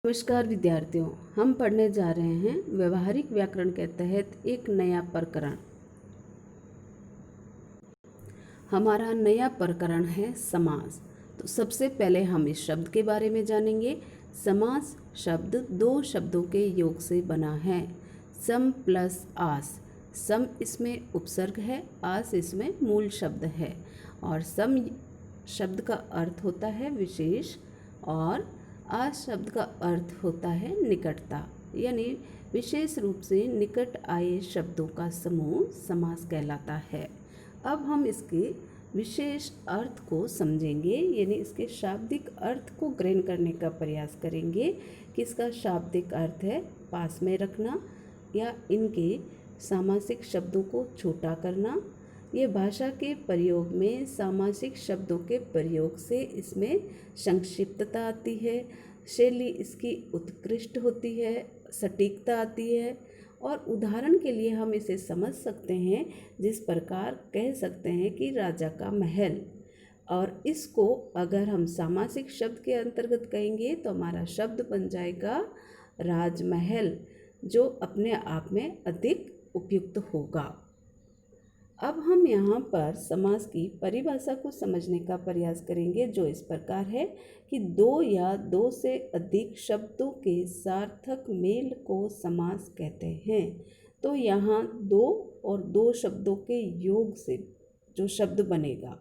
नमस्कार विद्यार्थियों, हम पढ़ने जा रहे हैं व्यवहारिक व्याकरण के तहत एक नया प्रकरण। हमारा नया प्रकरण है समास। तो सबसे पहले हम इस शब्द के बारे में जानेंगे। समास शब्द दो शब्दों के योग से बना है, सम प्लस आस। सम इसमें उपसर्ग है, आस इसमें मूल शब्द है। और सम शब्द का अर्थ होता है विशेष और आस शब्द का अर्थ होता है निकटता, यानी विशेष रूप से निकट आए शब्दों का समूह समास कहलाता है। अब हम इसके विशेष अर्थ को समझेंगे, यानी इसके शाब्दिक अर्थ को ग्रहण करने का प्रयास करेंगे कि इसका शाब्दिक अर्थ है पास में रखना या इनके सामासिक शब्दों को छोटा करना। ये भाषा के प्रयोग में सामासिक शब्दों के प्रयोग से इसमें संक्षिप्तता आती है, शैली इसकी उत्कृष्ट होती है, सटीकता आती है। और उदाहरण के लिए हम इसे समझ सकते हैं जिस प्रकार कह सकते हैं कि राजा का महल, और इसको अगर हम सामासिक शब्द के अंतर्गत कहेंगे तो हमारा शब्द बन जाएगा राजमहल, जो अपने आप में अधिक उपयुक्त होगा। अब हम यहाँ पर समास की परिभाषा को समझने का प्रयास करेंगे, जो इस प्रकार है कि दो या दो से अधिक शब्दों के सार्थक मेल को समास कहते हैं। तो यहाँ दो और दो शब्दों के योग से जो शब्द बनेगा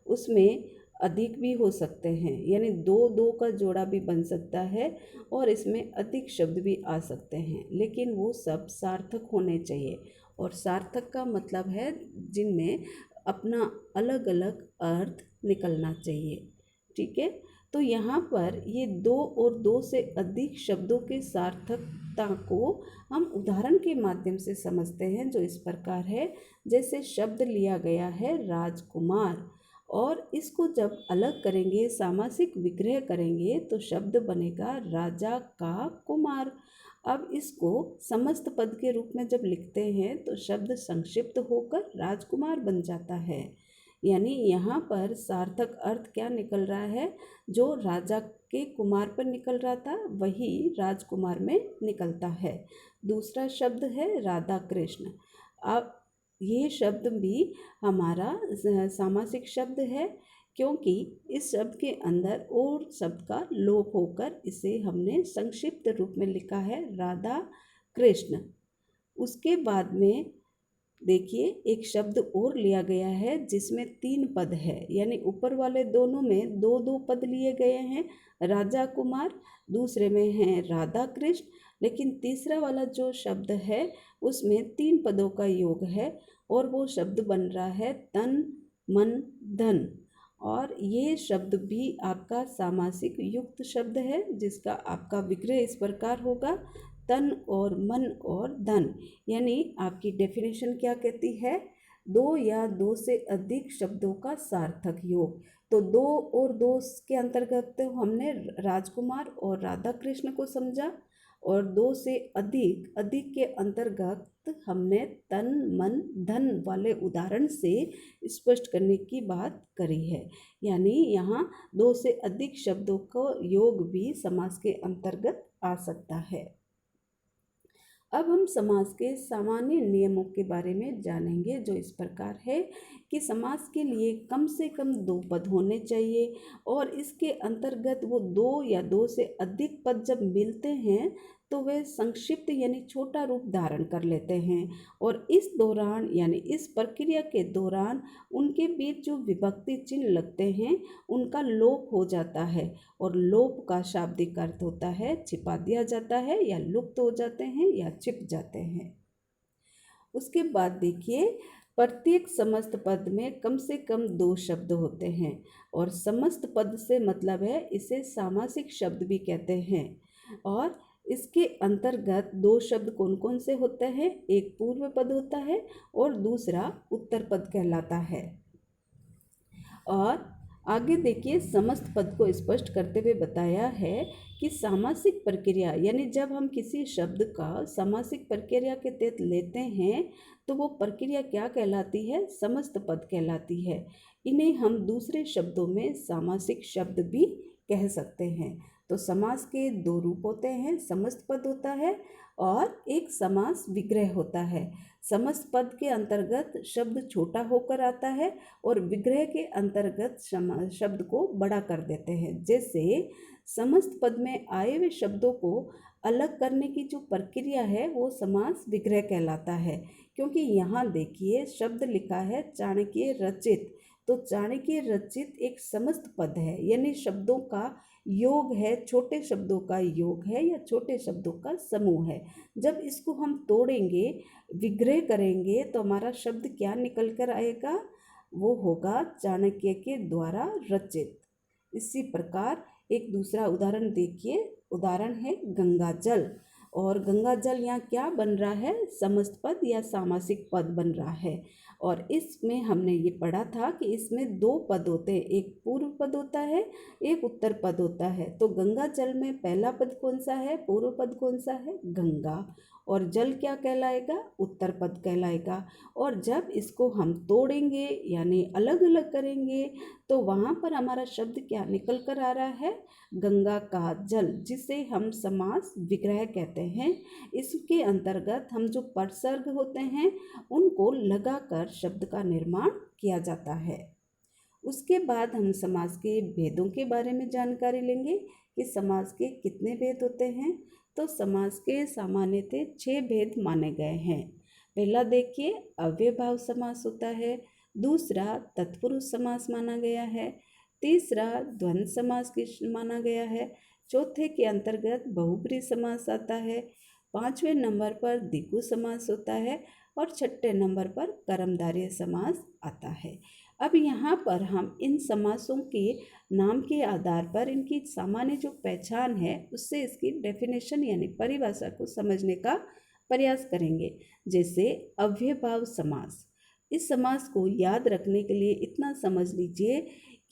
उसमें अधिक भी हो सकते हैं, यानी दो दो का जोड़ा भी बन सकता है और इसमें अधिक शब्द भी आ सकते हैं, लेकिन वो सब सार्थक होने चाहिए। और सार्थक का मतलब है जिनमें अपना अलग अलग अर्थ निकलना चाहिए। ठीक है, तो यहाँ पर ये दो और दो से अधिक शब्दों के सार्थकता को हम उदाहरण के माध्यम से समझते हैं, जो इस प्रकार है। जैसे शब्द लिया गया है राजकुमार, और इसको जब अलग करेंगे, सामासिक विग्रह करेंगे, तो शब्द बनेगा राजा का कुमार। अब इसको समस्त पद के रूप में जब लिखते हैं तो शब्द संक्षिप्त होकर राजकुमार बन जाता है। यानी यहाँ पर सार्थक अर्थ क्या निकल रहा है, जो राजा के कुमार पर निकल रहा था वही राजकुमार में निकलता है। दूसरा शब्द है राधा कृष्ण। अब ये शब्द भी हमारा सामासिक शब्द है, क्योंकि इस शब्द के अंदर और शब्द का लोप होकर इसे हमने संक्षिप्त रूप में लिखा है राधा कृष्ण। उसके बाद में देखिए एक शब्द और लिया गया है जिसमें तीन पद है, यानी ऊपर वाले दोनों में दो दो पद लिए गए हैं, राजा कुमार, दूसरे में है राधा कृष्ण, लेकिन तीसरा वाला जो शब्द है उसमें तीन पदों का योग है और वो शब्द बन रहा है तन मन धन। और ये शब्द भी आपका सामासिक युक्त शब्द है, जिसका आपका विग्रह इस प्रकार होगा तन और मन और धन। यानी आपकी डेफिनेशन क्या कहती है, दो या दो से अधिक शब्दों का सार्थक योग। तो दो और दो के अंतर्गत तो हमने राजकुमार और राधा कृष्ण को समझा, और दो से अधिक अधिक के अंतर्गत हमने तन मन धन वाले उदाहरण से स्पष्ट करने की बात करी है। यानी यहाँ दो से अधिक शब्दों का योग भी समास के अंतर्गत आ सकता है। अब हम समास के सामान्य नियमों के बारे में जानेंगे, जो इस प्रकार है कि समास के लिए कम से कम दो पद होने चाहिए, और इसके अंतर्गत वो दो या दो से अधिक पद जब मिलते हैं तो वे संक्षिप्त यानी छोटा रूप धारण कर लेते हैं। और इस दौरान यानी इस प्रक्रिया के दौरान उनके बीच जो विभक्ति चिन्ह लगते हैं उनका लोप हो जाता है, और लोप का शाब्दिक अर्थ होता है छिपा दिया जाता है, या लुप्त हो जाते हैं या छिप जाते हैं। उसके बाद देखिए प्रत्येक समस्त पद में कम से कम दो शब्द होते हैं, और समस्त पद से मतलब है इसे सामासिक शब्द भी कहते हैं। और इसके अंतर्गत दो शब्द कौन कौन से होते हैं, एक पूर्व पद होता है और दूसरा उत्तर पद कहलाता है। और आगे देखिए समस्त पद को स्पष्ट करते हुए बताया है कि सामासिक प्रक्रिया, यानी जब हम किसी शब्द का सामासिक प्रक्रिया के तहत लेते हैं तो वो प्रक्रिया क्या कहलाती है, समस्त पद कहलाती है। इन्हें हम दूसरे शब्दों में सामासिक शब्द भी कह सकते हैं। तो समास के दो रूप होते हैं, समस्त पद होता है और एक समास विग्रह होता है। समस्त पद के अंतर्गत शब्द छोटा होकर आता है और विग्रह के अंतर्गत शब्द को बड़ा कर देते हैं। जैसे समस्त पद में आए हुए शब्दों को अलग करने की जो प्रक्रिया है वो समास विग्रह कहलाता है। क्योंकि यहाँ देखिए शब्द लिखा है चाणक्य रचित, तो चाणक्य रचित एक समस्त पद है, यानी शब्दों का योग है, छोटे शब्दों का योग है या छोटे शब्दों का समूह है। जब इसको हम तोड़ेंगे, विग्रह करेंगे, तो हमारा शब्द क्या निकल कर आएगा? वो होगा चाणक्य के द्वारा रचित। इसी प्रकार एक दूसरा उदाहरण देखिए, उदाहरण है गंगा जल। और गंगा जल यहाँ क्या बन रहा है? समस्त पद या सामासिक पद बन रहा है। और इसमें हमने ये पढ़ा था कि इसमें दो पद होते हैं, एक पूर्व पद होता है, एक उत्तर पद होता है। तो गंगा जल में पहला पद कौन सा है? पूर्व पद कौन सा है? गंगा। और जल क्या कहलाएगा? उत्तर पद कहलाएगा। और जब इसको हम तोड़ेंगे यानी अलग अलग करेंगे तो वहाँ पर हमारा शब्द क्या निकल कर आ रहा है? गंगा का जल, जिसे हम समास विग्रह कहते हैं। इसके अंतर्गत हम जो उपसर्ग होते हैं उनको लगाकर शब्द का निर्माण किया जाता है। उसके बाद हम समास के भेदों के बारे में जानकारी लेंगे कि समास के कितने भेद होते हैं। तो समास के सामान्यतः 6 भेद माने गए हैं। पहला देखिए अव्ययभाव समास होता है, दूसरा तत्पुरुष समास माना गया है, तीसरा द्वंद्व समास माना गया है, चौथे के अंतर्गत बहुब्रीहि समास आता है, 5वें नंबर पर द्विगु समास होता है और 6ठे नंबर पर कर्मधारय समास आता है। अब यहाँ पर हम इन समासों के नाम के आधार पर इनकी सामान्य जो पहचान है उससे इसकी डेफिनेशन यानी परिभाषा को समझने का प्रयास करेंगे। जैसे अव्ययभाव समास, इस समास को याद रखने के लिए इतना समझ लीजिए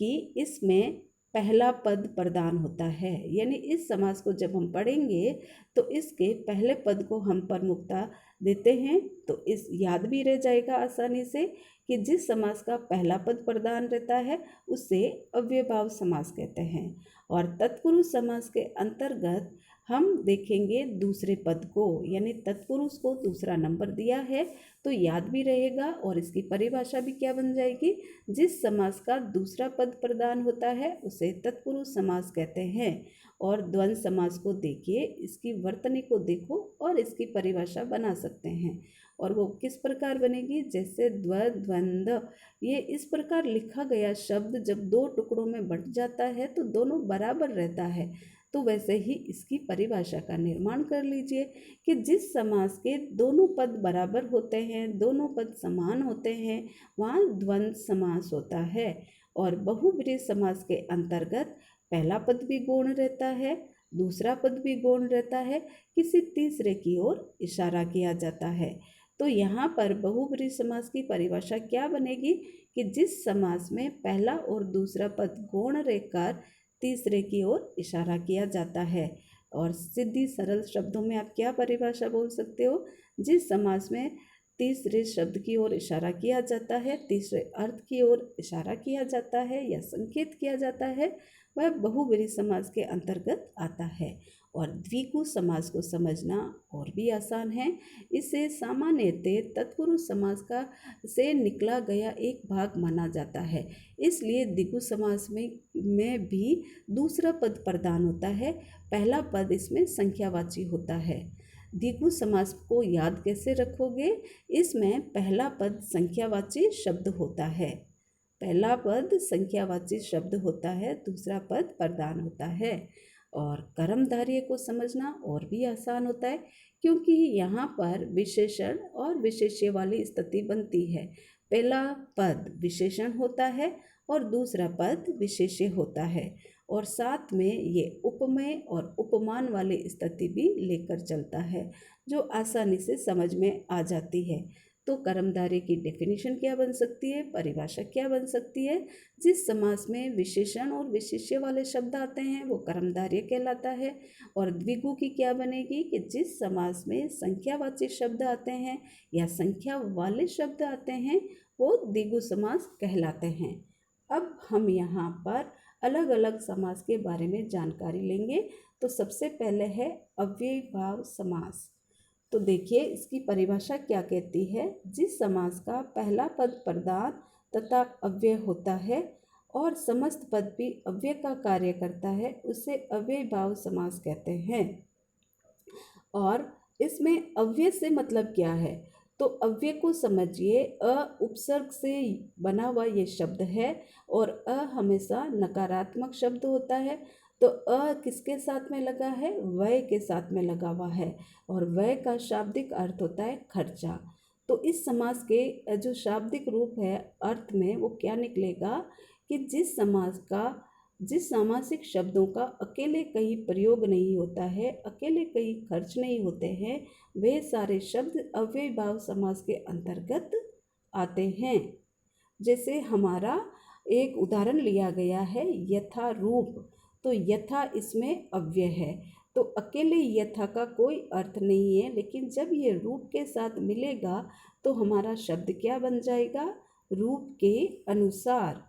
कि इसमें पहला पद प्रधान होता है, यानी इस समास को जब हम पढ़ेंगे तो इसके पहले पद को हम प्रमुखता देते हैं। तो इस याद भी रह जाएगा आसानी से कि जिस समास का पहला पद प्रधान रहता है उसे अव्ययभाव समास कहते हैं। और तत्पुरुष समास के अंतर्गत हम देखेंगे दूसरे पद को, यानी तत्पुरुष को दूसरा नंबर दिया है तो याद भी रहेगा। और इसकी परिभाषा भी क्या बन जाएगी? जिस समास का दूसरा पद प्रधान होता है उसे तत्पुरुष समास कहते हैं। और द्वंद्व समास को देखिए, इसकी वर्तनी को देखो और इसकी परिभाषा बना सकते हैं। और वो किस प्रकार बनेगी? जैसे द्वंद्व, ये इस प्रकार लिखा गया शब्द जब दो टुकड़ों में बंट जाता है तो दोनों बराबर रहता है। तो वैसे ही इसकी परिभाषा का निर्माण कर लीजिए कि जिस समास के दोनों पद बराबर होते हैं, दोनों पद समान होते हैं, वहाँ द्वंद्व समास होता है। और बहुब्रीहि समास के अंतर्गत पहला पद भी गौण रहता है, दूसरा पद भी गौण रहता है, किसी तीसरे की ओर इशारा किया जाता है। तो यहाँ पर बहुब्रीहि समास की परिभाषा क्या बनेगी कि जिस समास में पहला और दूसरा पद गौण रहकर तीसरे की ओर इशारा किया जाता है। और सीधी सरल शब्दों में आप क्या परिभाषा बोल सकते हो? जिस समास में तीसरे शब्द की ओर इशारा किया जाता है, तीसरे अर्थ की ओर इशारा किया जाता है या संकेत किया जाता है, वह बहुब्रीहि समास के अंतर्गत आता है। और द्विगु समास को समझना और भी आसान है। इसे सामान्यतः तत्पुरुष समास का से निकला गया एक भाग माना जाता है, इसलिए द्विगु समास में भी दूसरा पद प्रधान होता है, पहला पद इसमें संख्यावाची होता है। द्विगु समास को याद कैसे रखोगे? इसमें पहला पद संख्यावाची शब्द होता है, पहला पद संख्यावाची शब्द होता है, दूसरा पद प्रधान होता है। और कर्मधारय को समझना और भी आसान होता है क्योंकि यहाँ पर विशेषण और विशेष्य वाली स्थिति बनती है। पहला पद विशेषण होता है और दूसरा पद विशेष्य होता है, और साथ में ये उपमेय और उपमान वाली स्थिति भी लेकर चलता है जो आसानी से समझ में आ जाती है। तो कर्मधारय की डेफिनेशन क्या बन सकती है, परिभाषा क्या बन सकती है? जिस समास में विशेषण और विशेष्य वाले शब्द आते हैं वो कर्मधारय कहलाता है। और द्विगु की क्या बनेगी कि जिस समास में संख्यावाची शब्द आते हैं या संख्या वाले शब्द आते हैं वो द्विगु समास कहलाते हैं। अब हम यहाँ पर अलग अलग समास के बारे में जानकारी लेंगे। तो सबसे पहले है अव्ययीभाव समास। तो देखिए इसकी परिभाषा क्या कहती है। जिस समास का पहला पद प्रधान तथा अव्यय होता है और समस्त पद भी अव्यय का कार्य करता है उसे अव्ययीभाव समास कहते हैं। और इसमें अव्यय से मतलब क्या है, तो अव्यय को समझिए। अ उपसर्ग से बना हुआ ये शब्द है और अ हमेशा नकारात्मक शब्द होता है। तो अ किसके साथ में लगा है, व्यय के साथ में लगा हुआ है और व्यय का शाब्दिक अर्थ होता है खर्चा। तो इस समास के जो शाब्दिक रूप है अर्थ में वो क्या निकलेगा कि जिस सामासिक शब्दों का अकेले कहीं प्रयोग नहीं होता है, अकेले कहीं खर्च नहीं होते हैं, वे सारे शब्द अव्ययीभाव समास के अंतर्गत आते हैं। जैसे हमारा एक उदाहरण लिया गया है यथा रूप। तो यथा इसमें अव्यय है, तो अकेले यथा का कोई अर्थ नहीं है, लेकिन जब ये रूप के साथ मिलेगा तो हमारा शब्द क्या बन जाएगा, रूप के अनुसार।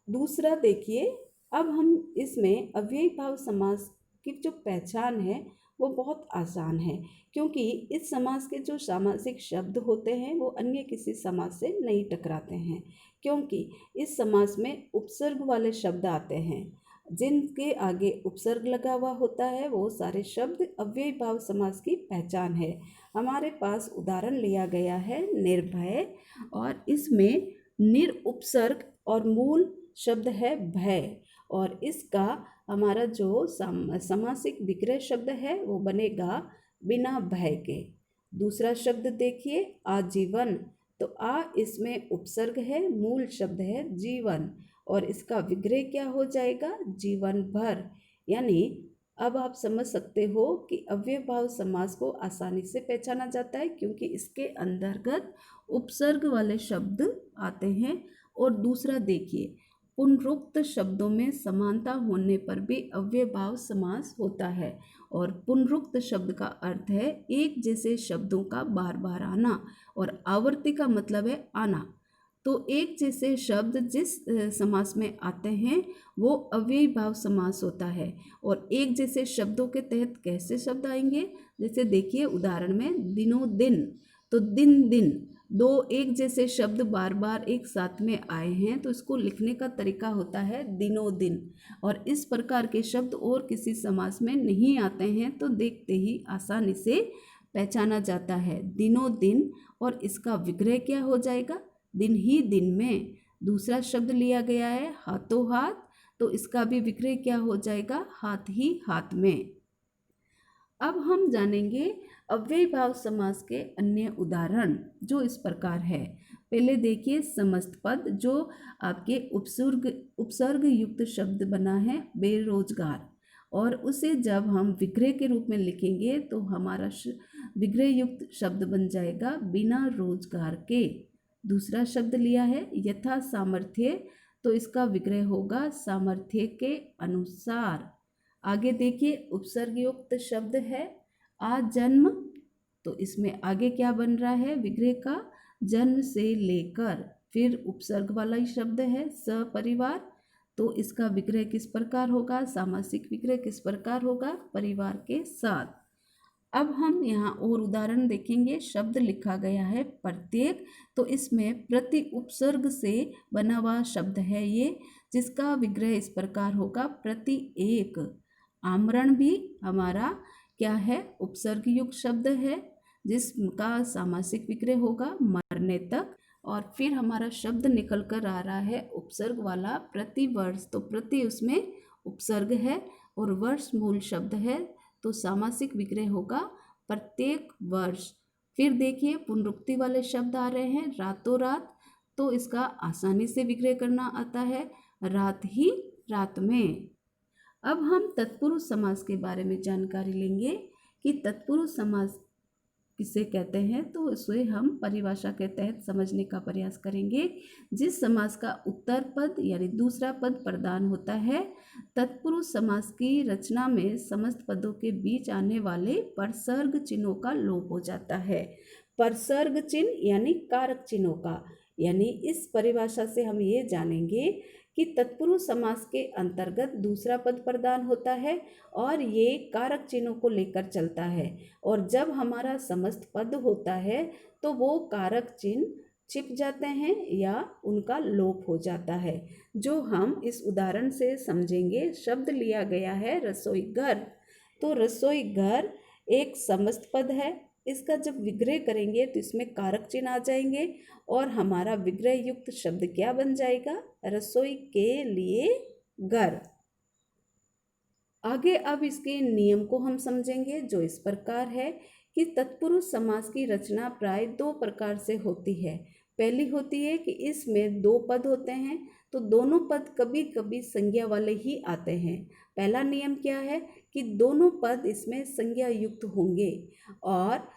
दूसरा देखिए, अब हम इसमें अव्ययीभाव समास की जो पहचान है वो बहुत आसान है, क्योंकि इस समास के जो सामासिक शब्द होते हैं वो अन्य किसी समास से नहीं टकराते हैं, क्योंकि इस समास में उपसर्ग वाले शब्द आते हैं। जिनके आगे उपसर्ग लगा हुआ होता है वो सारे शब्द अव्ययीभाव समास की पहचान है। हमारे पास उदाहरण लिया गया है निर्भय, और इसमें निर उपसर्ग और मूल शब्द है भय, और इसका हमारा जो समासिक विग्रह शब्द है वो बनेगा बिना भय के। दूसरा शब्द देखिए आजीवन। तो आ इसमें उपसर्ग है, मूल शब्द है जीवन, और इसका विग्रह क्या हो जाएगा, जीवन भर। यानी अब आप समझ सकते हो कि अव्ययीभाव समास को आसानी से पहचाना जाता है, क्योंकि इसके अंतर्गत उपसर्ग वाले शब्द आते हैं। और दूसरा देखिए, पुनरुक्त शब्दों में समानता होने पर भी अव्ययीभाव समास होता है। और पुनरुक्त शब्द का अर्थ है एक जैसे शब्दों का बार बार आना, और आवर्ती का मतलब है आना। तो एक जैसे शब्द जिस समास में आते हैं वो अव्ययीभाव समास होता है। और एक जैसे शब्दों के तहत कैसे शब्द आएंगे, जैसे देखिए उदाहरण में दिनों दिन। तो दिन दिन, दो एक जैसे शब्द बार बार एक साथ में आए हैं तो इसको लिखने का तरीका होता है दिनों दिन। और इस प्रकार के शब्द और किसी समास में नहीं आते हैं, तो देखते ही आसानी से पहचाना जाता है दिनों दिन, और इसका विग्रह क्या हो जाएगा, दिन ही दिन में। दूसरा शब्द लिया गया है हाथों हाथ, तो इसका भी विग्रह क्या हो जाएगा, हाथ ही हाथ में। अब हम जानेंगे अव्ययीभाव समास के अन्य उदाहरण, जो इस प्रकार है। पहले देखिए समस्त पद, जो आपके उपसर्ग युक्त शब्द बना है बेरोजगार, और उसे जब हम विग्रह के रूप में लिखेंगे तो हमारा विग्रह युक्त शब्द बन जाएगा बिना रोजगार के। दूसरा शब्द लिया है यथा सामर्थ्य, तो इसका विग्रह होगा सामर्थ्य के अनुसार। आगे देखिए उपसर्ग युक्त शब्द है आजन्म, तो इसमें आगे क्या बन रहा है, विग्रह का जन्म से लेकर। फिर उपसर्ग वाला ही शब्द है सपरिवार, तो इसका विग्रह किस प्रकार होगा, सामासिक विग्रह किस प्रकार होगा, परिवार के साथ। अब हम यहाँ और उदाहरण देखेंगे। शब्द लिखा गया है प्रत्येक, तो इसमें प्रति उपसर्ग से बना हुआ शब्द है ये, जिसका विग्रह इस प्रकार होगा प्रति एक। आमरण भी हमारा क्या है, उपसर्ग युक्त शब्द है, जिसका सामासिक विग्रह होगा मरने तक। और फिर हमारा शब्द निकल कर आ रहा है उपसर्ग वाला प्रति वर्ष, तो प्रति उसमें उपसर्ग है और वर्ष मूल शब्द है, तो सामासिक विग्रह होगा प्रत्येक वर्ष। फिर देखिए पुनरुक्ति वाले शब्द आ रहे हैं रातों रात, तो इसका आसानी से विग्रह करना आता है रात ही रात में। अब हम तत्पुरुष समास के बारे में जानकारी लेंगे कि तत्पुरुष समास किसे कहते हैं, तो उसे हम परिभाषा के तहत समझने का प्रयास करेंगे। जिस समास का उत्तर पद यानी दूसरा पद प्रधान होता है, तत्पुरुष समास की रचना में समस्त पदों के बीच आने वाले परसर्ग चिन्हों का लोप हो जाता है। परसर्ग चिन्ह यानी कारक चिन्हों का, यानी इस परिभाषा से हम ये जानेंगे कि तत्पुरुष समास के अंतर्गत दूसरा पद प्रदान होता है और ये कारक चिन्हों को लेकर चलता है, और जब हमारा समस्त पद होता है तो वो कारक चिन्ह छिप जाते हैं या उनका लोप हो जाता है, जो हम इस उदाहरण से समझेंगे। शब्द लिया गया है रसोई घर। तो रसोई घर एक समस्त पद है। इसका जब विग्रह करेंगे तो इसमें कारक चिन्ह आ जाएंगे और हमारा विग्रह युक्त शब्द क्या बन जाएगा? रसोई के लिए घर। आगे अब इसके नियम को हम समझेंगे, जो इस प्रकार है कि तत्पुरुष समास की रचना प्राय दो प्रकार से होती है। पहली होती है कि इसमें दो पद होते हैं, तो दोनों पद कभी कभी संज्ञा वाले ही आते हैं। पहला नियम क्या है कि दोनों पद इसमें संज्ञा युक्त होंगे, और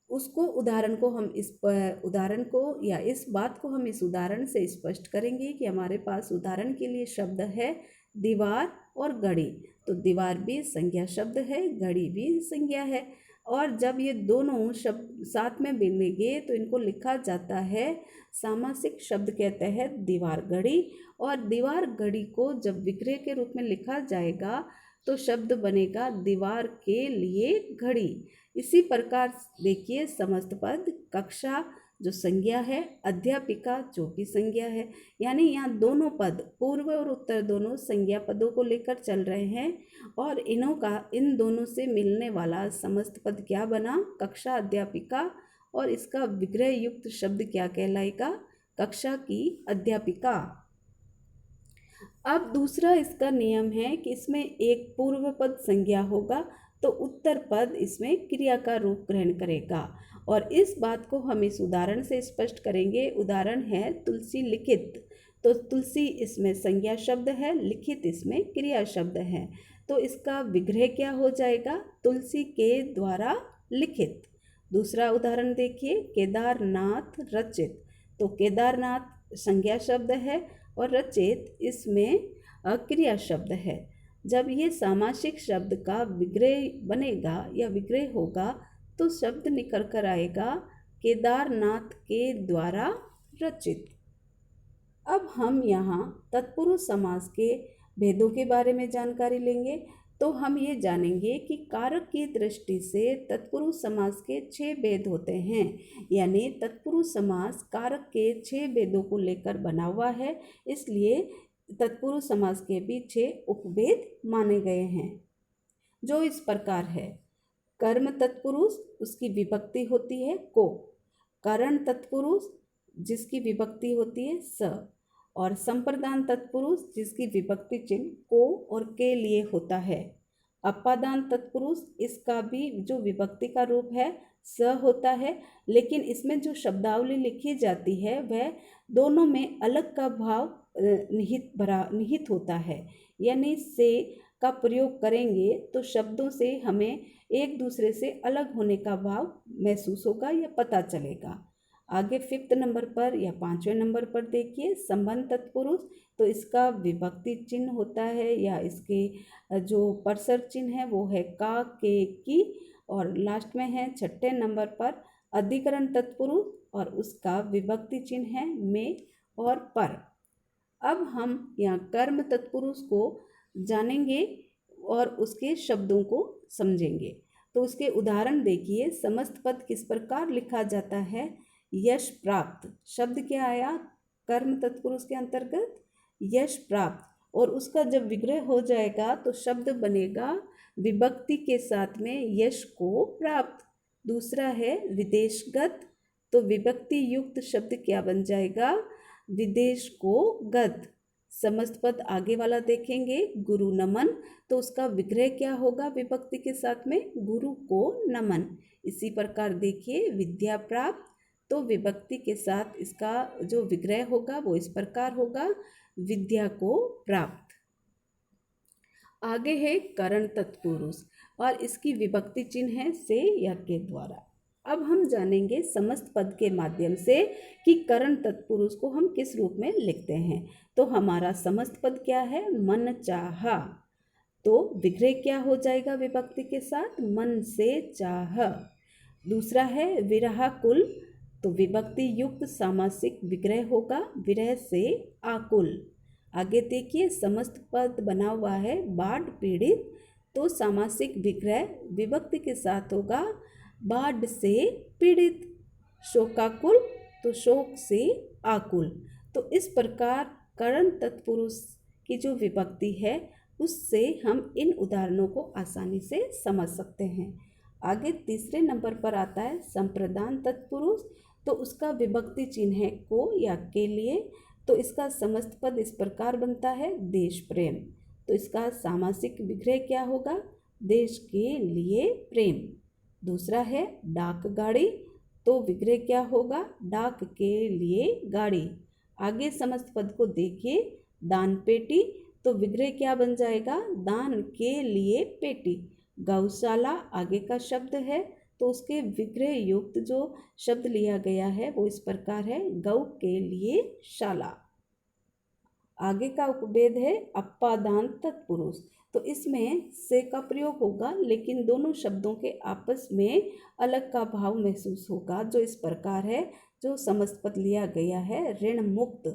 उसको उदाहरण को हम इस उदाहरण को या इस बात को हम इस उदाहरण से स्पष्ट करेंगे कि हमारे पास उदाहरण के लिए शब्द है दीवार और घड़ी। तो दीवार भी संज्ञा शब्द है, घड़ी भी संज्ञा है, और जब ये दोनों शब्द साथ में मिलेंगे तो इनको लिखा जाता है सामासिक शब्द कहते हैं दीवार घड़ी। और दीवार घड़ी को जब विग्रह के रूप में लिखा जाएगा तो शब्द बनेगा दीवार के लिए घड़ी। इसी प्रकार देखिए समस्त पद कक्षा जो संज्ञा है, अध्यापिका जो भी संज्ञा है, यानी यहाँ दोनों पद पूर्व और उत्तर दोनों संज्ञा पदों को लेकर चल रहे हैं, और इन दोनों से मिलने वाला समस्त पद क्या बना? कक्षा अध्यापिका। और इसका विग्रह युक्त शब्द क्या कहलाएगा? कक्षा की अध्यापिका। अब दूसरा इसका नियम है कि इसमें एक पूर्व पद संज्ञा होगा तो उत्तर पद इसमें क्रिया का रूप ग्रहण करेगा, और इस बात को हम इस उदाहरण से स्पष्ट करेंगे। उदाहरण है तुलसी लिखित। तो तुलसी इसमें संज्ञा शब्द है, लिखित इसमें क्रिया शब्द है, तो इसका विग्रह क्या हो जाएगा? तुलसी के द्वारा लिखित। दूसरा उदाहरण देखिए केदारनाथ रचित। तो केदारनाथ संज्ञा शब्द है और रचित इसमें क्रिया शब्द है। जब ये सामासिक शब्द का विग्रह बनेगा या विग्रह होगा तो शब्द निकल कर आएगा केदारनाथ के द्वारा रचित। अब हम यहाँ तत्पुरुष समास के भेदों के बारे में जानकारी लेंगे। तो हम ये जानेंगे कि कारक की दृष्टि से तत्पुरुष समास के 6 भेद होते हैं, यानी तत्पुरुष समास कारक के 6 भेदों को लेकर बना हुआ है, इसलिए तत्पुरुष समास के भी 6 उपभेद माने गए हैं, जो इस प्रकार है। कर्म तत्पुरुष, उसकी विभक्ति होती है को। करण तत्पुरुष जिसकी विभक्ति होती है स, और संप्रदान तत्पुरुष जिसकी विभक्ति चिन्ह को और के लिए होता है। अपादान तत्पुरुष इसका भी जो विभक्ति का रूप है स होता है, लेकिन इसमें जो शब्दावली लिखी जाती है वह दोनों में अलग का भाव निहित होता है, यानी से का प्रयोग करेंगे तो शब्दों से हमें एक दूसरे से अलग होने का भाव महसूस होगा या पता चलेगा। आगे 5th नंबर पर या 5वें नंबर पर देखिए संबंध तत्पुरुष। तो इसका विभक्ति चिन्ह होता है या इसके जो परसर चिन्ह है वो है का, के, की, और लास्ट में है 6ठे नंबर पर अधिकरण तत्पुरुष और उसका विभक्ति चिन्ह है में और पर। अब हम यहाँ कर्म तत्पुरुष को जानेंगे और उसके शब्दों को समझेंगे। तो उसके उदाहरण देखिए। समस्त पद किस प्रकार लिखा जाता है? यश प्राप्त शब्द क्या आया कर्म तत्पुरुष के अंतर्गत? यश प्राप्त, और उसका जब विग्रह हो जाएगा तो शब्द बनेगा विभक्ति के साथ में यश को प्राप्त। दूसरा है विदेशगत, तो विभक्ति युक्त शब्द क्या बन जाएगा? विदेश को गत। समस्त पद आगे वाला देखेंगे गुरु नमन, तो उसका विग्रह क्या होगा विभक्ति के साथ में? गुरु को नमन। इसी प्रकार देखिए विद्या प्राप्त, तो विभक्ति के साथ इसका जो विग्रह होगा वो इस प्रकार होगा विद्या को प्राप्त। आगे है करण तत्पुरुष और इसकी विभक्ति चिन्ह है से या के द्वारा। अब हम जानेंगे समस्त पद के माध्यम से कि करण तत्पुरुष को हम किस रूप में लिखते हैं। तो हमारा समस्त पद क्या है? मन चाहा, तो विग्रह क्या हो जाएगा विभक्ति के साथ? मन से चाह। दूसरा है विरहा कुल, तो विभक्ति युक्त सामासिक विग्रह होगा विरह से आकुल। आगे देखिए समस्त पद बना हुआ है बाढ़ पीड़ित, तो सामासिक विग्रह विभक्ति के साथ होगा बाढ़ से पीड़ित। शोकाकुल तो शोक से आकुल। तो इस प्रकार करण तत्पुरुष की जो विभक्ति है उससे हम इन उदाहरणों को आसानी से समझ सकते हैं। आगे तीसरे नंबर पर आता है संप्रदान तत्पुरुष, तो उसका विभक्ति चिन्ह है को या के लिए। तो इसका समस्त पद इस प्रकार बनता है देश प्रेम, तो इसका सामासिक विग्रह क्या होगा देश के लिए प्रेम। दूसरा है डाक गाड़ी, तो विग्रह क्या होगा डाक के लिए गाड़ी। आगे समस्त पद को देखिए दान पेटी, तो विग्रह क्या बन जाएगा दान के लिए पेटी। गौशाला आगे का शब्द है, तो उसके विग्रह युक्त जो शब्द लिया गया है वो इस प्रकार है गौ के लिए शाला। आगे का उपभेद है अपादान तत्पुरुष, तो इसमें से का प्रयोग होगा लेकिन दोनों शब्दों के आपस में अलग का भाव महसूस होगा, जो इस प्रकार है। जो समस्त पद लिया गया है ऋण मुक्त,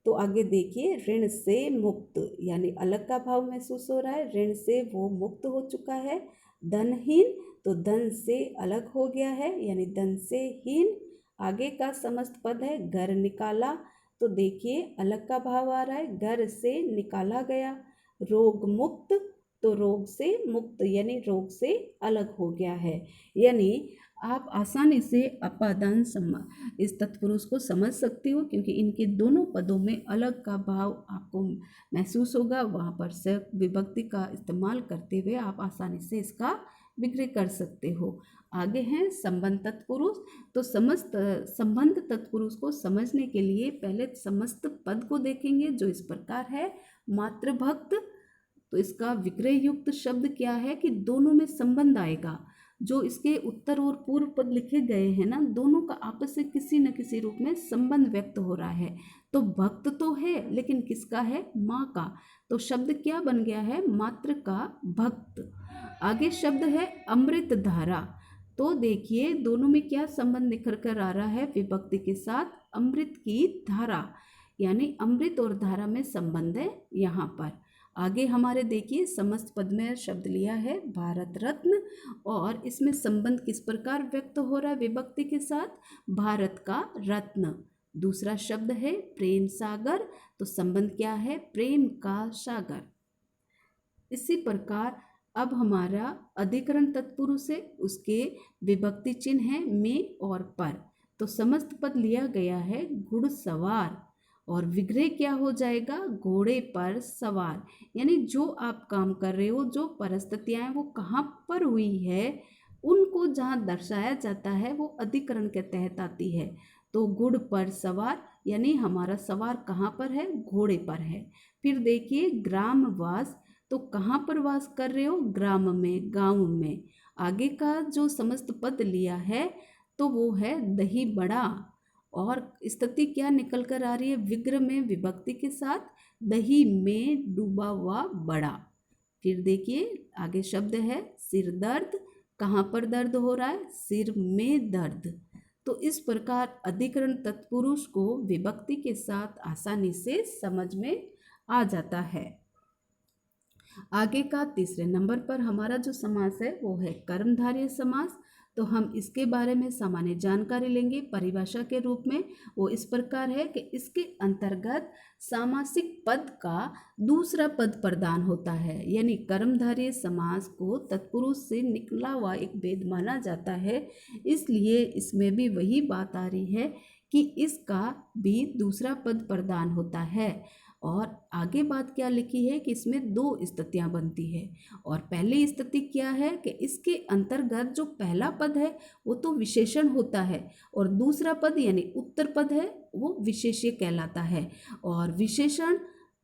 तो आगे देखिए ऋण से मुक्त यानी अलग का भाव महसूस हो रहा है, ऋण से वो मुक्त हो चुका है। धनहीन तो धन से अलग हो गया है यानी धन से हीन। आगे का समस्त पद है घर निकाला, तो देखिए अलग का भाव आ रहा है घर से निकाला गया। रोग मुक्त तो रोग से मुक्त यानी रोग से अलग हो गया है। यानी आप आसानी से अपादान इस तत्पुरुष को समझ सकते हो, क्योंकि इनके दोनों पदों में अलग का भाव आपको महसूस होगा। वहाँ पर से विभक्ति का इस्तेमाल करते हुए आप आसानी से इसका विग्रह कर सकते हो। आगे हैं संबंध तत्पुरुष, तो समस्त संबंध तत्पुरुष को समझने के लिए पहले समस्त पद को देखेंगे जो इस प्रकार है मातृभक्त, तो इसका विग्रह युक्त शब्द क्या है कि दोनों में संबंध आएगा। जो इसके उत्तर और पूर्व पद लिखे गए हैं ना, दोनों का आपस से किसी न किसी रूप में संबंध व्यक्त हो रहा है। तो भक्त तो है लेकिन किसका है माँ का, तो शब्द क्या बन गया है मातृ का भक्त। आगे शब्द है अमृत धारा, तो देखिए दोनों में क्या संबंध निखर कर आ रहा है विभक्ति के साथ अमृत की धारा, यानी अमृत और धारा में संबंध है यहाँ पर। आगे हमारे देखिए समस्त पद में शब्द लिया है भारत रत्न, और इसमें संबंध किस प्रकार व्यक्त हो रहा है विभक्ति के साथ भारत का रत्न। दूसरा शब्द है प्रेम सागर, तो संबंध क्या है प्रेम का सागर। इसी प्रकार अब हमारा अधिकरण तत्पुरुष है, उसके विभक्ति चिन्ह है में और पर, तो समस्त पद लिया गया है घुड़सवार और विग्रह क्या हो जाएगा घोड़े पर सवार। यानी जो आप काम कर रहे हो, जो परिस्थितियाँ वो कहाँ पर हुई है उनको जहाँ दर्शाया जाता है वो अधिकरण के तहत आती है। तो गुड़ पर सवार यानी हमारा सवार कहाँ पर है घोड़े पर है। फिर देखिए ग्रामवास, तो कहाँ पर वास कर रहे हो ग्राम में गांव में। आगे का जो समस्त पद लिया है तो वो है दही बड़ा, और स्थिति क्या निकल कर आ रही है विग्रह में विभक्ति के साथ दही में डूबा हुआ बड़ा। फिर देखिए आगे शब्द है सिर दर्द, कहाँ पर दर्द हो रहा है सिर में दर्द। तो इस प्रकार अधिकरण तत्पुरुष को विभक्ति के साथ आसानी से समझ में आ जाता है। आगे का तीसरे नंबर पर हमारा जो समास है वो है कर्मधारय समास, तो हम इसके बारे में सामान्य जानकारी लेंगे परिभाषा के रूप में। वो इस प्रकार है कि इसके अंतर्गत सामासिक पद का दूसरा पद प्रदान होता है, यानी कर्मधारय समास को तत्पुरुष से निकला हुआ एक भेद माना जाता है। इसलिए इसमें भी वही बात आ रही है कि इसका भी दूसरा पद प्रदान होता है। और आगे बात क्या लिखी है कि इसमें दो स्थितियां बनती है, और पहली स्थिति क्या है कि इसके अंतर्गत जो पहला पद है वो तो विशेषण होता है, और दूसरा पद यानी उत्तर पद है वो विशेष्य कहलाता है। और विशेषण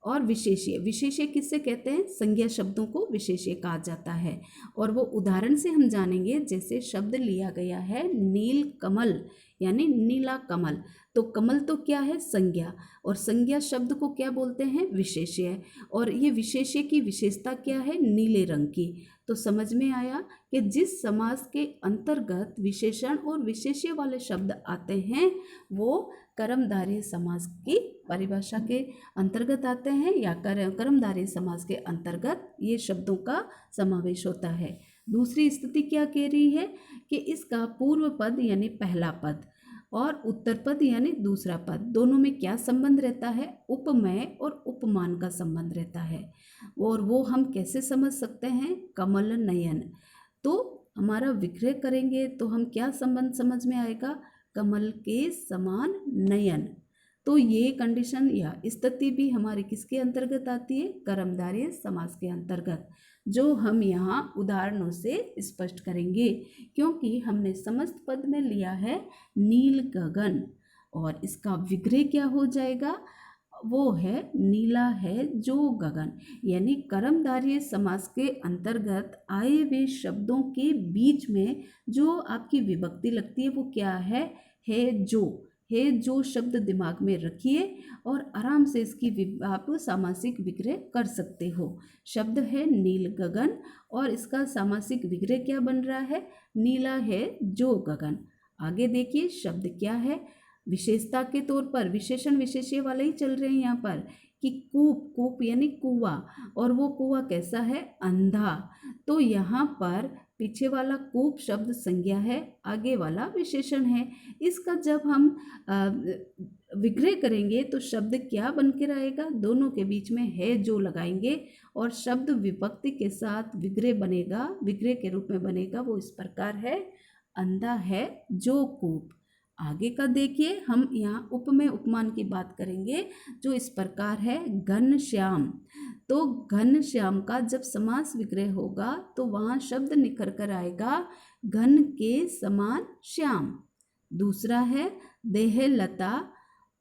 और विशेष्य, विशेष्य किससे कहते हैं संज्ञा शब्दों को विशेष्य कहा जाता है। और वो उदाहरण से हम जानेंगे, जैसे शब्द लिया गया है नील कमल यानी नीला कमल, तो कमल तो क्या है संज्ञा, और संज्ञा शब्द को क्या बोलते हैं विशेष्य, और ये विशेष्य की विशेषता क्या है नीले रंग की। तो समझ में आया कि जिस समास के अंतर्गत विशेषण और विशेष्य वाले शब्द आते हैं वो कर्मधारय समास की परिभाषा के अंतर्गत आते हैं या कर्मधारय समास के अंतर्गत ये शब्दों का समावेश होता है। दूसरी स्थिति क्या कह रही है कि इसका पूर्व पद यानी पहला पद और उत्तर पद यानी दूसरा पद दोनों में क्या संबंध रहता है, उपमेय और उपमान का संबंध रहता है। और वो हम कैसे समझ सकते हैं, कमल नयन। तो हमारा विग्रह करेंगे तो हम क्या संबंध समझ में आएगा, कमल के समान नयन। तो ये कंडीशन या स्थिति भी हमारे किसके अंतर्गत आती है, कर्मधारय समास के अंतर्गत, जो हम यहाँ उदाहरणों से स्पष्ट करेंगे। क्योंकि हमने समस्त पद में लिया है नील गगन और इसका विग्रह क्या हो जाएगा, वो है नीला है जो गगन। यानी कर्मधारय समास के अंतर्गत आए हुए शब्दों के बीच में जो आपकी विभक्ति लगती है वो क्या है जो। है जो शब्द दिमाग में रखिए और आराम से इसकी आप सामासिक विग्रह कर सकते हो। शब्द है नील गगन और इसका सामासिक विग्रह क्या बन रहा है, नीला है जो गगन। आगे देखिए शब्द क्या है, विशेषता के तौर पर विशेषण विशेष्य वाले ही चल रहे हैं यहाँ पर कि कूप, कूप यानी कुआं, और वो कुआं कैसा है, अंधा। तो यहाँ पर पीछे वाला कूप शब्द संज्ञा है, आगे वाला विशेषण है। इसका जब हम विग्रह करेंगे तो शब्द क्या बन के रहेगा, दोनों के बीच में है जो लगाएंगे और शब्द विभक्ति के साथ विग्रह बनेगा, विग्रह के रूप में बनेगा। वो इस प्रकार है, अंधा है जो कूप। आगे का देखिए, हम यहाँ उपमेय उपमान की बात करेंगे जो इस प्रकार है, घनश्याम। तो घनश्याम का जब समास विग्रह होगा तो वहाँ शब्द निखर कर आएगा घन के समान श्याम। दूसरा है देह लता,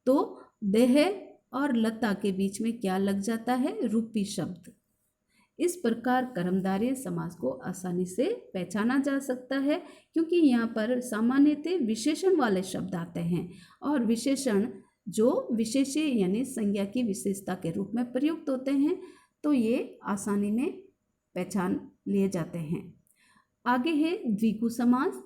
तो देह और लता के बीच में क्या लग जाता है, रूपी शब्द। इस प्रकार कर्मधारय समास को आसानी से पहचाना जा सकता है क्योंकि यहाँ पर सामान्यतः विशेषण वाले शब्द आते हैं और विशेषण जो विशेष्य यानी संज्ञा की विशेषता के रूप में प्रयुक्त होते हैं, तो ये आसानी में पहचान लिए जाते हैं। आगे है द्विगु समास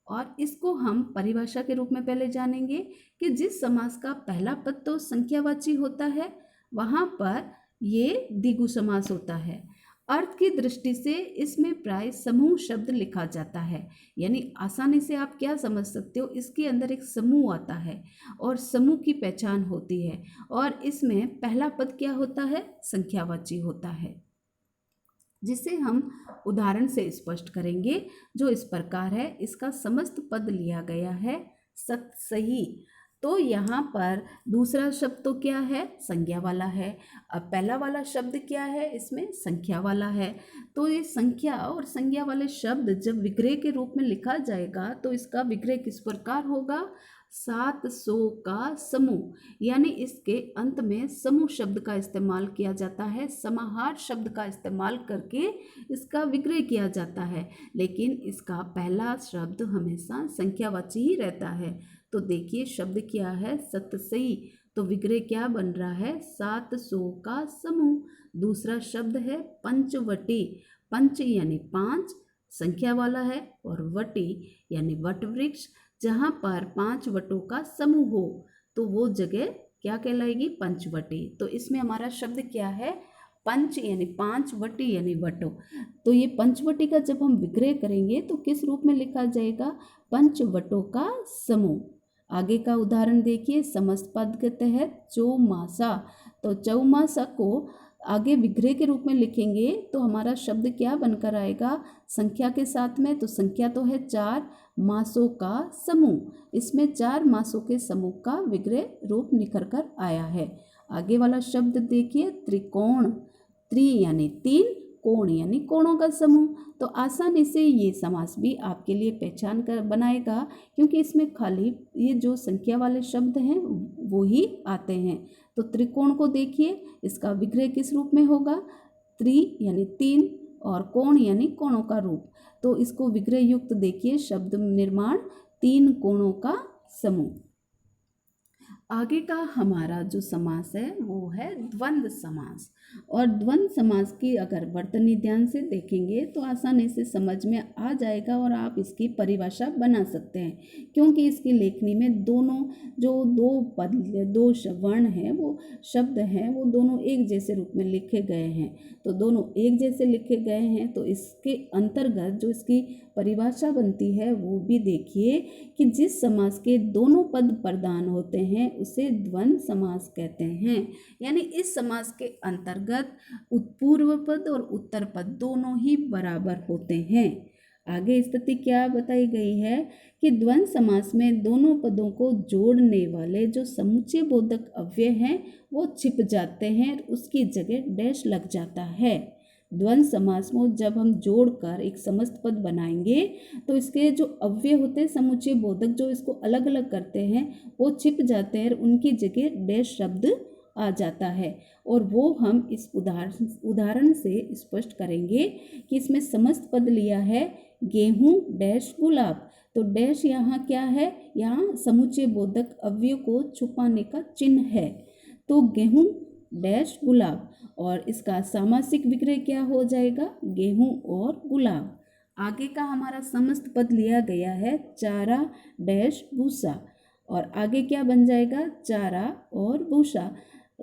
और इसको हम परिभाषा के रूप में पहले जानेंगे कि जिस समास का पहला पद तो संख्यावाची होता है वहाँ पर ये द्विगु समास होता है। अर्थ की दृष्टि से इसमें प्राय समूह शब्द लिखा जाता है, यानी आसानी से आप क्या समझ सकते हो, इसके अंदर एक समूह आता है और समूह की पहचान होती है और इसमें पहला पद क्या होता है, संख्यावाची होता है, जिसे हम उदाहरण से स्पष्ट करेंगे जो इस प्रकार है। इसका समस्त पद लिया गया है सत सही। तो यहाँ पर दूसरा शब्द तो क्या है, संज्ञा वाला है। अब पहला वाला शब्द क्या है, इसमें संख्या वाला है। तो ये संख्या और संज्ञा वाले शब्द जब विग्रह के रूप में लिखा जाएगा तो इसका विग्रह किस प्रकार होगा, 700 का समूह। यानी इसके अंत में समूह शब्द का इस्तेमाल किया जाता है, समाहार शब्द का इस्तेमाल करके इसका विग्रह किया जाता है, लेकिन इसका पहला शब्द हमेशा संख्यावाची ही रहता है। तो देखिए शब्द क्या है, सतसई। तो विग्रह क्या बन रहा है, 700 का समूह। दूसरा शब्द है पंचवटी। पंच यानी 5 संख्या वाला है और वटी यानी वट वृक्ष। जहाँ पर 5 वटों का समूह हो तो वो जगह क्या कहलाएगी, पंचवटी। तो इसमें हमारा शब्द क्या है, पंच यानी 5, वटी यानी वटो। तो ये पंचवटी का जब हम विग्रह करेंगे तो किस रूप में लिखा जाएगा, पंचवटों का समूह। आगे का उदाहरण देखिए, समस्त पद के तहत चौमासा। तो चौमासा को आगे विग्रह के रूप में लिखेंगे तो हमारा शब्द क्या बनकर आएगा, संख्या के साथ में। तो संख्या तो है 4 मासों का समूह, इसमें 4 मासों के समूह का विग्रह रूप निखर कर आया है। आगे वाला शब्द देखिए, त्रिकोण। त्रि यानी 3, कोण यानी कोणों का समूह। तो आसानी से ये समास भी आपके लिए पहचान कर बनाएगा क्योंकि इसमें खाली ये जो संख्या वाले शब्द हैं वो ही आते हैं। तो त्रिकोण को देखिए, इसका विग्रह किस रूप में होगा, त्रि यानी 3 और कोण यानी कोणों का रूप। तो इसको विग्रह युक्त देखिए, शब्द निर्माण 3 कोणों का समूह। आगे का हमारा जो समास है वो है द्वंद्व समास। और द्वंद्व समास की अगर वर्तनी ध्यान से देखेंगे तो आसानी से समझ में आ जाएगा और आप इसकी परिभाषा बना सकते हैं, क्योंकि इसकी लेखनी में दोनों जो दो पद दो वर्ण हैं वो शब्द हैं वो दोनों एक जैसे रूप में लिखे गए हैं। तो दोनों एक जैसे लिखे गए हैं तो इसके अंतर्गत जो इसकी परिभाषा बनती है वो भी देखिए कि जिस समास के दोनों पद प्रधान होते हैं उसे द्वंद्व समास कहते हैं। यानी इस समास के अंतर्गत पूर्व पद और उत्तर पद दोनों ही बराबर होते हैं। आगे स्थिति क्या बताई गई है कि द्वंद्व समास में दोनों पदों को जोड़ने वाले जो समुच्चय बोधक अव्यय हैं वो छिप जाते हैं, उसकी जगह डैश लग जाता है। द्वंद्व समास में जब हम जोड़कर एक समस्त पद बनाएंगे तो इसके जो अव्यय होते हैं समुच्चय बोधक जो इसको अलग अलग करते हैं वो छिप जाते हैं, उनकी जगह डैश शब्द आ जाता है। और वो हम इस उदाहरण से स्पष्ट करेंगे कि इसमें समस्त पद लिया है गेहूं डैश गुलाब। तो डैश यहाँ क्या है, यहाँ समुच्चय बोधक अव्यय को छुपाने का चिन्ह है। तो गेहूं डैश गुलाब और इसका सामासिक विग्रह क्या हो जाएगा, गेहूं और गुलाब। आगे का हमारा समस्त पद लिया गया है चारा डैश भूसा और आगे क्या बन जाएगा, चारा और भूसा।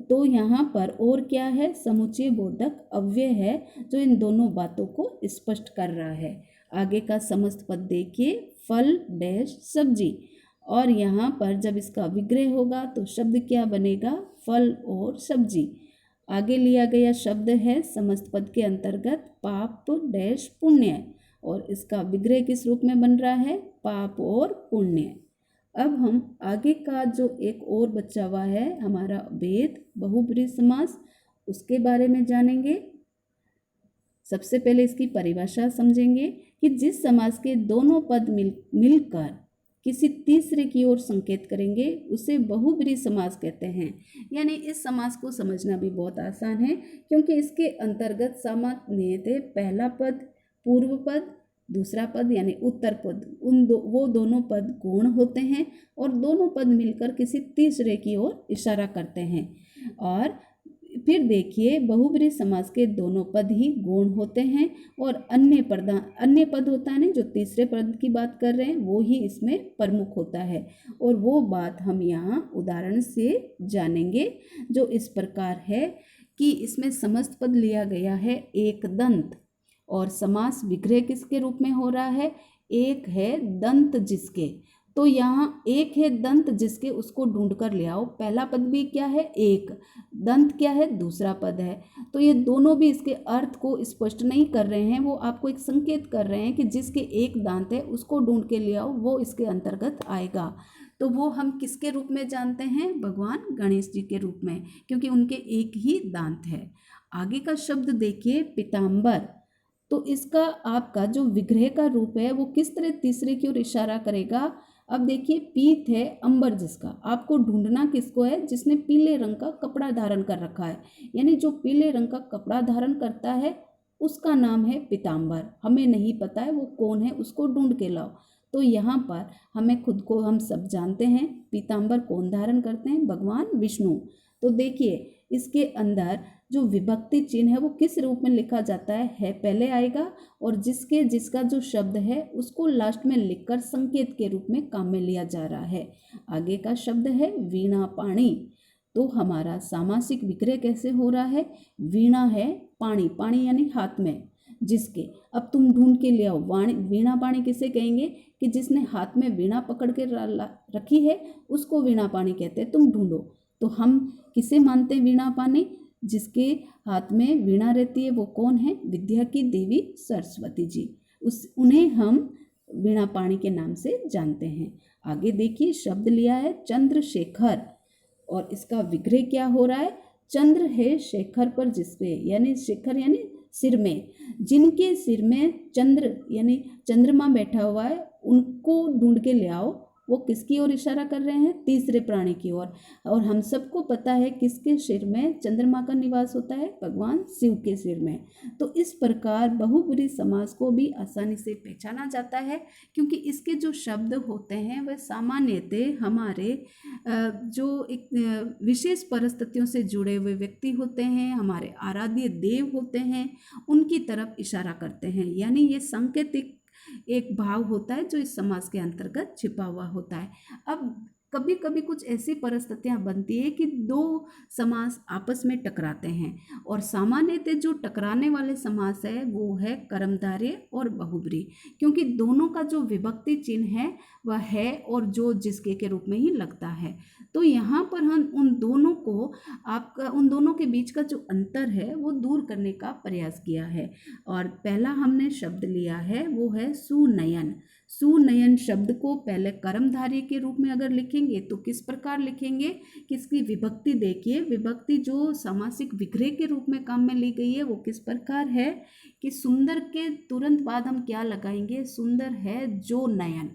तो यहाँ पर और क्या है, समुच्चय बोधक अव्यय है जो इन दोनों बातों को स्पष्ट कर रहा है। आगे का समस्त पद देखिए, फल डैश सब्जी और यहाँ पर जब इसका विग्रह होगा तो शब्द क्या बनेगा, फल और सब्जी। आगे लिया गया शब्द है समस्त पद के अंतर्गत पाप डैश पुण्य और इसका विग्रह किस रूप में बन रहा है, पाप और पुण्य। अब हम आगे का जो एक और बचा हुआ है हमारा भेद बहुब्रीहि समास, उसके बारे में जानेंगे। सबसे पहले इसकी परिभाषा समझेंगे कि जिस समास के दोनों पद मिलकर किसी तीसरे की ओर संकेत करेंगे उसे बहुब्रीहि समास कहते हैं। यानी इस समास को समझना भी बहुत आसान है, क्योंकि इसके अंतर्गत सामान्यतः पहला पद पूर्व पद दूसरा पद यानी उत्तर पद वो दोनों पद गौण होते हैं और दोनों पद मिलकर किसी तीसरे की ओर इशारा करते हैं। और फिर देखिए बहुब्रीहि समास के दोनों पद ही गौण होते हैं और अन्य पद होता है ना, जो तीसरे पद की बात कर रहे हैं वो ही इसमें प्रमुख होता है। और वो बात हम यहाँ उदाहरण से जानेंगे जो इस प्रकार है कि इसमें समस्त पद लिया गया है एक दंत और समास विग्रह किसके रूप में हो रहा है, एक है दंत जिसके। तो यहाँ एक है दंत जिसके, उसको ढूंढ कर ले आओ। पहला पद भी क्या है, एक, दंत क्या है, दूसरा पद है। तो ये दोनों भी इसके अर्थ को स्पष्ट नहीं कर रहे हैं, वो आपको एक संकेत कर रहे हैं कि जिसके एक दांत है उसको ढूंढ के ले आओ, वो इसके अंतर्गत आएगा। तो वो हम किसके रूप में जानते हैं, भगवान गणेश जी के रूप में, क्योंकि उनके एक ही दांत है। आगे का शब्द देखिए पीताम्बर। तो इसका आपका जो विग्रह का रूप है वो किस तरह तीसरे की ओर इशारा करेगा। अब देखिए पीत है अंबर जिसका, आपको ढूंढना किसको है, जिसने पीले रंग का कपड़ा धारण कर रखा है। यानी जो पीले रंग का कपड़ा धारण करता है उसका नाम है पीताम्बर। हमें नहीं पता है वो कौन है, उसको ढूंढ के लाओ। तो यहाँ पर हमें खुद को हम सब जानते हैं, पीताम्बर कौन धारण करते हैं, भगवान विष्णु। तो देखिए इसके अंदर जो विभक्ति चिन्ह है वो किस रूप में लिखा जाता है पहले आएगा और जिसका जो शब्द है उसको लास्ट में लिखकर संकेत के रूप में काम में लिया जा रहा है। आगे का शब्द है वीणा पाणी। तो हमारा सामासिक विग्रह कैसे हो रहा है, वीणा है पाणी, पाणी यानी हाथ में जिसके। अब तुम ढूंढ के ले आओ, वीणा पाणी किसे कहेंगे कि जिसने हाथ में वीणा पकड़ के रखी है उसको वीणा पाणी कहते हैं, तुम ढूंढो। तो हम किसे मानते हैं वीणा पाणी, जिसके हाथ में वीणा रहती है वो कौन है, विद्या की देवी सरस्वती जी, उन्हें हम वीणा पाणी के नाम से जानते हैं। आगे देखिए शब्द लिया है चंद्रशेखर और इसका विग्रह क्या हो रहा है, चंद्र है शेखर पर जिसपे, यानी शेखर यानी सिर में, जिनके सिर में चंद्र यानी चंद्रमा बैठा हुआ है उनको ढूंढ के ले आओ वो किसकी ओर इशारा कर रहे हैं? तीसरे प्राणी की ओर। और हम सबको पता है किसके सिर में चंद्रमा का निवास होता है? भगवान शिव के सिर में। तो इस प्रकार बहुब्रीहि समास को भी आसानी से पहचाना जाता है, क्योंकि इसके जो शब्द होते हैं वह सामान्यतः हमारे जो एक विशेष परिस्थितियों से जुड़े हुए व्यक्ति होते हैं, हमारे आराध्य देव होते हैं, उनकी तरफ इशारा करते हैं। यानी ये सांकेतिक एक भाव होता है जो इस समास के अंतर्गत छिपा हुआ होता है। अब कभी कभी कुछ ऐसी परिस्थितियां बनती है कि दो समास आपस में टकराते हैं, और सामान्यतः जो टकराने वाले समास है वो है कर्मधारय और बहुब्रीहि, क्योंकि दोनों का जो विभक्ति चिन्ह है वह है और जो जिसके के रूप में ही लगता है। तो यहाँ पर हम उन दोनों के बीच का जो अंतर है वो दूर करने का प्रयास किया है। और पहला हमने शब्द लिया है वो है सुनयन। सुनयन शब्द को पहले कर्मधारय के रूप में अगर लिखेंगे तो किस प्रकार लिखेंगे? किसकी विभक्ति देखिए, विभक्ति जो सामासिक विग्रह के रूप में काम में ली गई है वो किस प्रकार है कि सुंदर के तुरंत बाद हम क्या लगाएंगे? सुंदर है जो नयन।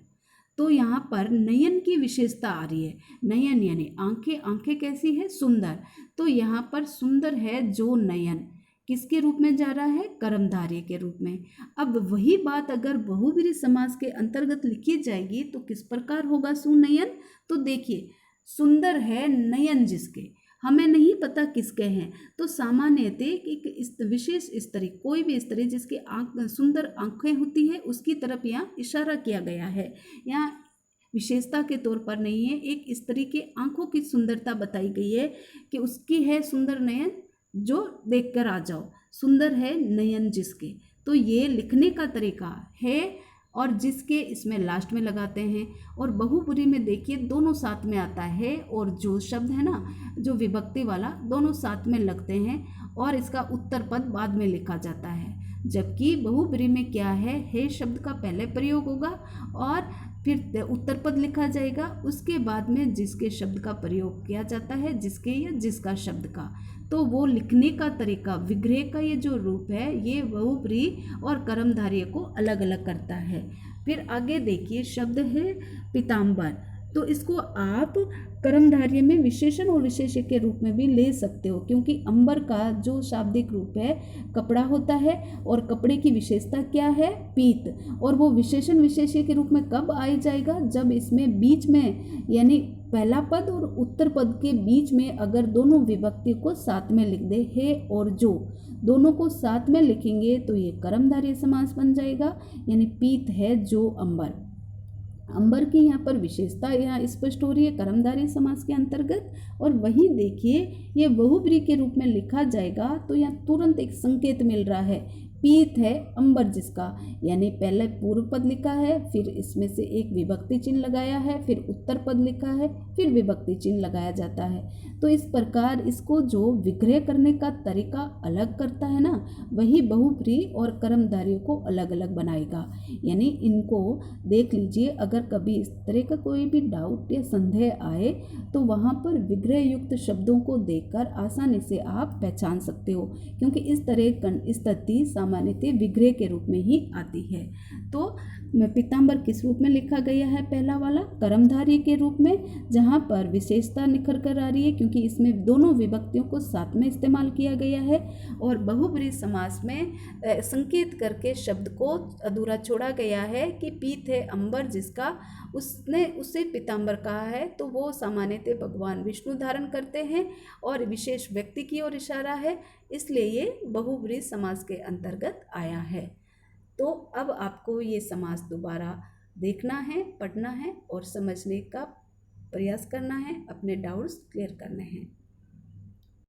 तो यहाँ पर नयन की विशेषता आ रही है। नयन यानी आंखें, आंखें कैसी है? सुंदर। तो यहाँ पर सुंदर है जो नयन किसके रूप में जा रहा है? कर्मधारय के रूप में। अब वही बात अगर बहुब्रीहि समास के अंतर्गत लिखी जाएगी तो किस प्रकार होगा सुनयन? तो देखिए, सुंदर है नयन जिसके, हमें नहीं पता किसके हैं, तो सामान्यतः एक विशेष स्त्री, कोई भी स्त्री जिसकी सुंदर आंखें होती है उसकी तरफ यहाँ इशारा किया गया है। यहाँ विशेषता के तौर पर नहीं है, एक स्त्री के आंखों की सुंदरता बताई गई है कि उसकी है सुंदर नयन जो देखकर आ जाओ, सुंदर है नयन जिसके। तो ये लिखने का तरीका है, और जिसके इसमें लास्ट में लगाते हैं। और बहुब्रीहि में देखिए दोनों साथ में आता है, और जो शब्द है ना जो विभक्ति वाला दोनों साथ में लगते हैं, और इसका उत्तर पद बाद में लिखा जाता है। जबकि बहुब्रीहि में क्या है शब्द का पहले प्रयोग होगा और फिर उत्तर पद लिखा जाएगा, उसके बाद में जिसके शब्द का प्रयोग किया जाता है, जिसके या जिसका शब्द का। तो वो लिखने का तरीका, विग्रह का ये जो रूप है ये बहुब्रीहि और कर्मधारय को अलग अलग करता है। फिर आगे देखिए शब्द है पीताम्बर। तो इसको आप कर्मधारय में विशेषण और विशेष्य के रूप में भी ले सकते हो, क्योंकि अंबर का जो शाब्दिक रूप है कपड़ा होता है, और कपड़े की विशेषता क्या है? पीत। और वो विशेषण विशेष्य के रूप में कब आ जाएगा? जब इसमें बीच में यानी पहला पद और उत्तर पद के बीच में अगर दोनों विभक्ति को साथ में लिख दे, है और जो, दोनों को साथ में लिखेंगे तो ये कर्मधारय समास बन जाएगा। यानी पीत है जो अंबर। अंबर की यहाँ पर विशेषता यहाँ स्पष्ट हो रही है कर्मधारय समास के अंतर्गत। और वही देखिए ये बहुब्रीहि के रूप में लिखा जाएगा तो यहाँ तुरंत एक संकेत मिल रहा है, पीत है अंबर जिसका, यानी पहले पूर्व पद लिखा है, फिर इसमें से एक विभक्ति चिन्ह लगाया है, फिर उत्तर पद लिखा है, फिर विभक्ति चिन्ह लगाया जाता है। तो इस प्रकार इसको जो विग्रह करने का तरीका अलग करता है ना, वही बहुब्रीहि और कर्मधारय को अलग अलग बनाएगा। यानी इनको देख लीजिए, अगर कभी इस तरह का कोई भी डाउट या संदेह आए तो वहाँ पर विग्रह युक्त शब्दों को देखकर आसानी से आप पहचान सकते हो, क्योंकि इस तरह स्थिति सामान्यतः विग्रह के रूप में ही आती है। तो पीताम्बर किस रूप में लिखा गया है? पहला वाला कर्मधारय के रूप में, जहाँ पर विशेषता निखर कर आ रही है क्योंकि इसमें दोनों विभक्तियों को साथ में इस्तेमाल किया गया है। और बहुब्रीहि समास में संकेत करके शब्द को अधूरा छोड़ा गया है कि पीत है अंबर जिसका, उसे पीताम्बर कहा है। तो वो सामान्यतः भगवान विष्णु धारण करते हैं और विशेष व्यक्ति की ओर इशारा है, इसलिए ये बहुब्रीहि समास के अंतर्गत आया है। तो अब आपको ये समास दोबारा देखना है, पढ़ना है और समझने का प्रयास करना है, अपने डाउट्स क्लियर करने हैं।